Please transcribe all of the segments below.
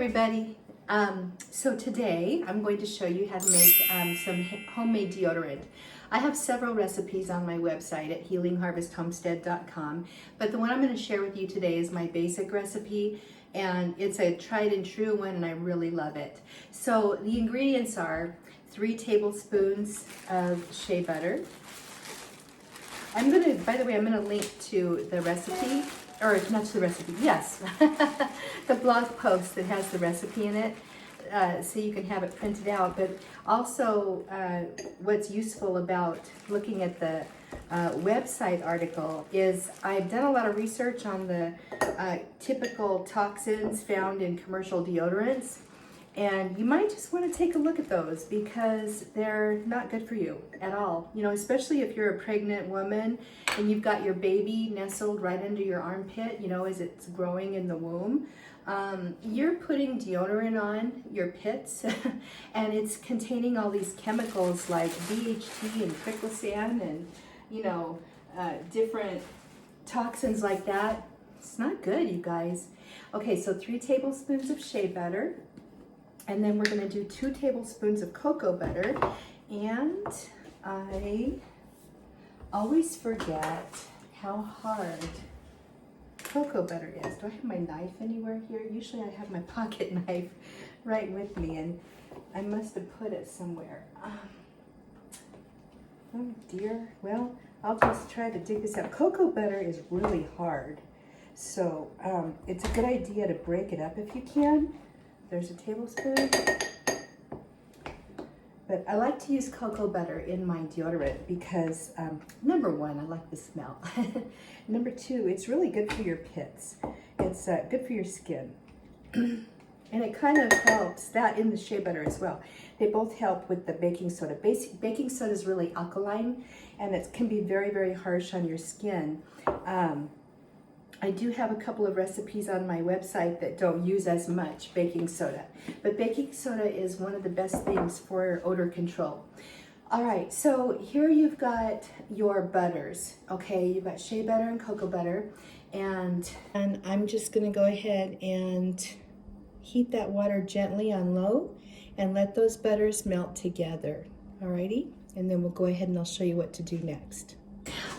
everybody. So today I'm going to show you how to make some homemade deodorant. I have several recipes on my website at healingharvesthomestead.com, but the one I'm going to share with you today is my basic recipe, and it's a tried and true one, and I really love it. So the ingredients are 3 tablespoons of shea butter. I'm going to, by the way, I'm going to link to the recipe, or not to the recipe, yes, the blog post that has the recipe in it, so you can have it printed out. But also what's useful about looking at the website article is I've done a lot of research on the typical toxins found in commercial deodorants. And you might just want to take a look at those because they're not good for you at all. You know, especially if you're a pregnant woman and you've got your baby nestled right under your armpit, you know, as it's growing in the womb. You're putting deodorant on your pits and it's containing all these chemicals like DHT and triclosan and, you know, different toxins like that. It's not good, you guys. Okay, so 3 tablespoons of shea butter. And then we're going to do 2 tablespoons of cocoa butter. And I always forget how hard cocoa butter is. Do I have my knife anywhere here? Usually I have my pocket knife right with me, and I must have put it somewhere. Oh dear. Well, I'll just try to dig this out. Cocoa butter is really hard. So it's a good idea to break it up if you can. There's a tablespoon, but I like to use cocoa butter in my deodorant because number 1, I like the smell. Number 2, it's really good for your pits. It's good for your skin. And it kind of helps that in the shea butter as well. They both help with the baking soda. Baking soda is really alkaline and it can be very, very harsh on your skin. I do have a couple of recipes on my website that don't use as much baking soda, but baking soda is one of the best things for odor control. All right, so here you've got your butters, okay? You've got shea butter and cocoa butter, and I'm just gonna go ahead and heat that water gently on low and let those butters melt together, alrighty? And then we'll go ahead and I'll show you what to do next.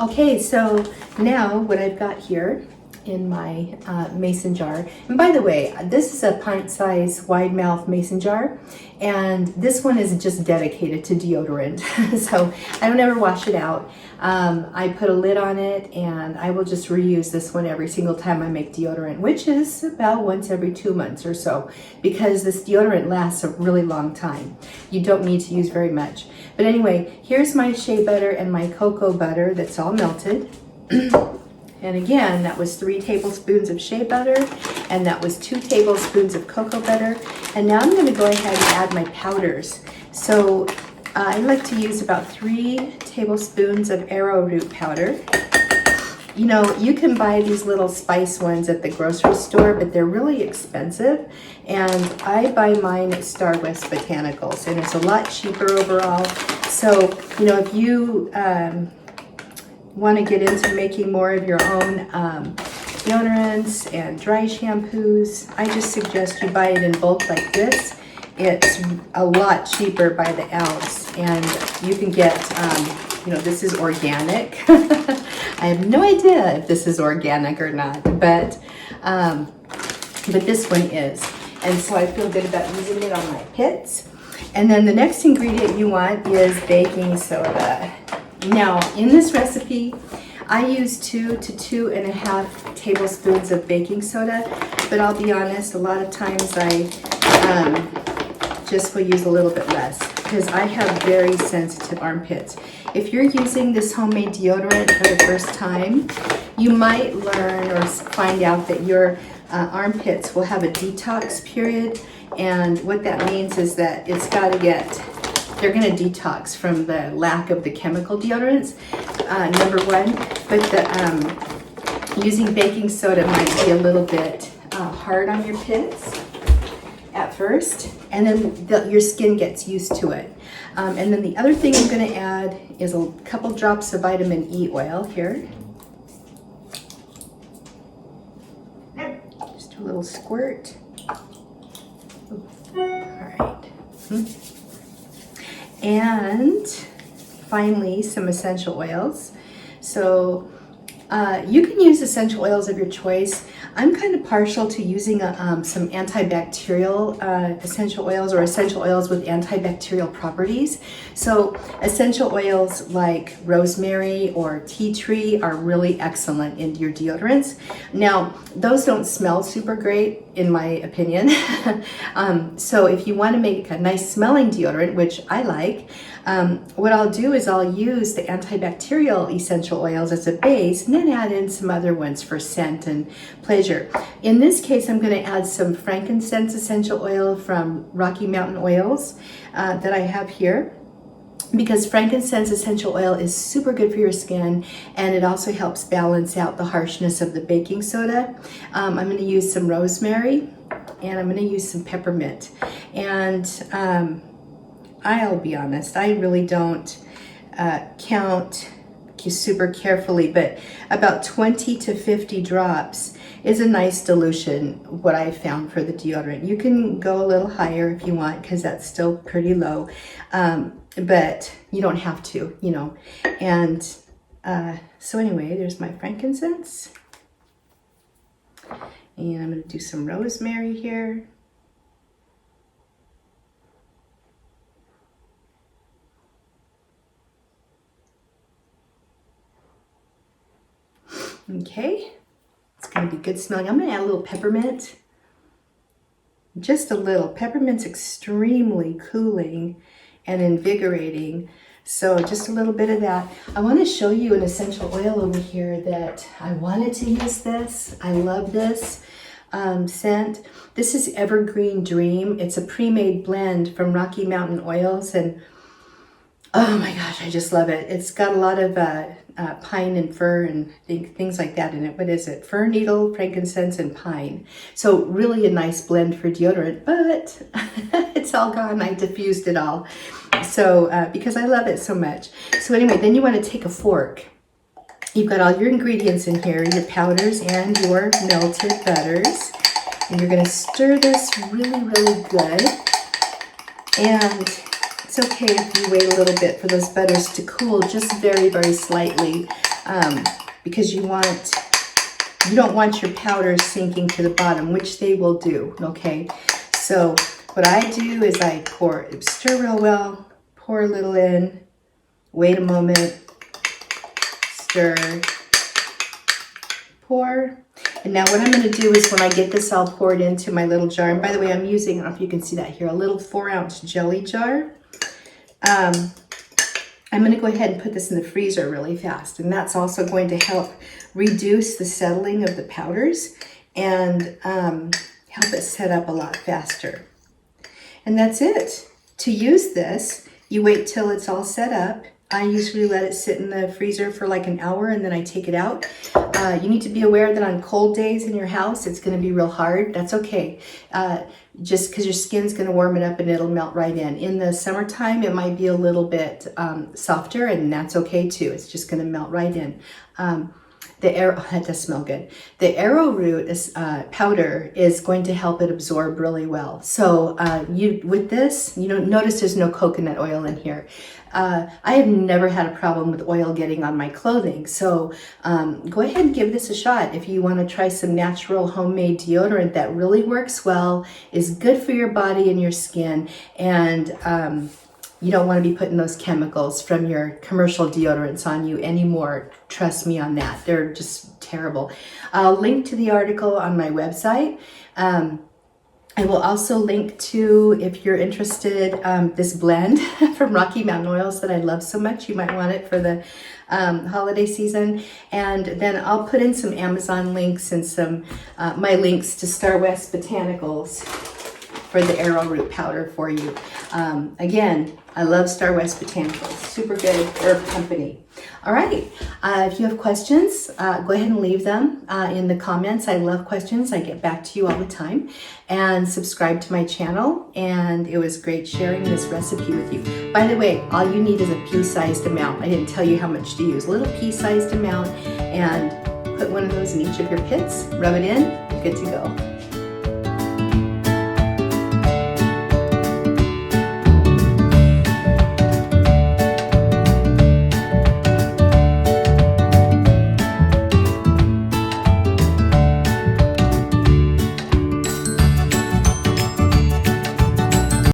Okay, so now what I've got here in my mason jar, and by the way, this is a pint-sized wide mouth mason jar, and this one is just dedicated to deodorant. So I don't ever wash it out. I put a lid on it, and I will just reuse this one every single time I make deodorant, which is about once every 2 months or so, because this deodorant lasts a really long time. You don't need to use very much. But anyway, here's my shea butter and my cocoa butter that's all melted. And again, that was 3 tablespoons of shea butter, and that was 2 tablespoons of cocoa butter. And now I'm going to go ahead and add my powders. So I like to use about 3 tablespoons of arrowroot powder. You know, you can buy these little spice ones at the grocery store, but they're really expensive. And I buy mine at Star West Botanicals, and it's a lot cheaper overall. So, you know, if you want to get into making more of your own deodorants and dry shampoos, I just suggest you buy it in bulk like this. It's a lot cheaper by the ounce, and you can get, you know, this is organic. I have no idea if this is organic or not, but this one is. And so I feel good about using it on my pits. And then the next ingredient you want is baking soda. Now, in this recipe, I use 2 to 2.5 tablespoons of baking soda, but I'll be honest, a lot of times I just will use a little bit less because I have very sensitive armpits. If you're using this homemade deodorant for the first time, you might learn or find out that your armpits will have a detox period, and what that means is that it's got to get, they're going to detox from the lack of the chemical deodorants, number 1. But using baking soda might be a little bit hard on your pits at first, and then your skin gets used to it. And then the other thing I'm going to add is a couple drops of vitamin E oil here. Just a little squirt. All right. And finally, some essential oils. So you can use essential oils of your choice. I'm kind of partial to using some antibacterial essential oils, or essential oils with antibacterial properties. So essential oils like rosemary or tea tree are really excellent in your deodorants. Now, those don't smell super great, in my opinion. So if you want to make a nice smelling deodorant, which I like, what I'll do is I'll use the antibacterial essential oils as a base and then add in some other ones for scent and pleasure. In this case, I'm going to add some frankincense essential oil from Rocky Mountain Oils that I have here, because frankincense essential oil is super good for your skin, and it also helps balance out the harshness of the baking soda. I'm going to use some rosemary, and I'm going to use some peppermint. And I'll be honest, I really don't count super carefully, but about 20 to 50 drops is a nice dilution, what I found for the deodorant. You can go a little higher if you want, because that's still pretty low, but you don't have to, you know. And so anyway, there's my frankincense, and I'm going to do some rosemary here. Okay, it's going to be good smelling. I'm going to add a little peppermint, just a little. Peppermint's extremely cooling and invigorating, so just a little bit of that. I want to show you an essential oil over here that I wanted to use this. I love this scent. This is Evergreen Dream. It's a pre-made blend from Rocky Mountain Oils, and oh my gosh, I just love it. It's got a lot of pine and fir and things like that in it. What is it? Fir needle, frankincense, and pine. So really a nice blend for deodorant, but it's all gone. I diffused it all. So because I love it so much. So anyway, then you want to take a fork. You've got all your ingredients in here, your powders and your melted butters. And you're going to stir this really, really good. And it's okay if you wait a little bit for those butters to cool just very, very slightly, because you don't want your powders sinking to the bottom, which they will do, okay? So what I do is I stir real well, pour a little in, wait a moment, stir, pour. And now what I'm going to do is, when I get this all poured into my little jar, and by the way, I'm using, I don't know if you can see that here, a little 4-ounce jelly jar. I'm going to go ahead and put this in the freezer really fast, and that's also going to help reduce the settling of the powders and help it set up a lot faster. And that's it. To use this, you wait till it's all set up. I usually let it sit in the freezer for like an hour, and then I take it out. You need to be aware that on cold days in your house, it's going to be real hard. That's okay. Just because your skin's going to warm it up and it'll melt right in. In the summertime, it might be a little bit softer, and that's okay too. It's just going to melt right in. That does smell good. The Arrowroot powder is going to help it absorb really well. So with this, you know, notice there's no coconut oil in here. I have never had a problem with oil getting on my clothing. So go ahead and give this a shot if you want to try some natural homemade deodorant that really works well, is good for your body and your skin, and you don't want to be putting those chemicals from your commercial deodorants on you anymore. Trust me on that. They're just terrible. I'll link to the article on my website. I will also link to, if you're interested, this blend from Rocky Mountain Oils that I love so much. You might want it for the holiday season. And then I'll put in some Amazon links and some my links to Star West Botanicals for the Arrowroot powder for you. Again, I love Star West Botanicals. Super good herb company. All right, if you have questions, go ahead and leave them in the comments. I love questions. I get back to you all the time. And subscribe to my channel. And it was great sharing this recipe with you. By the way, all you need is a pea-sized amount. I didn't tell you how much to use. A little pea-sized amount, and put one of those in each of your pits. Rub it in. Good to go.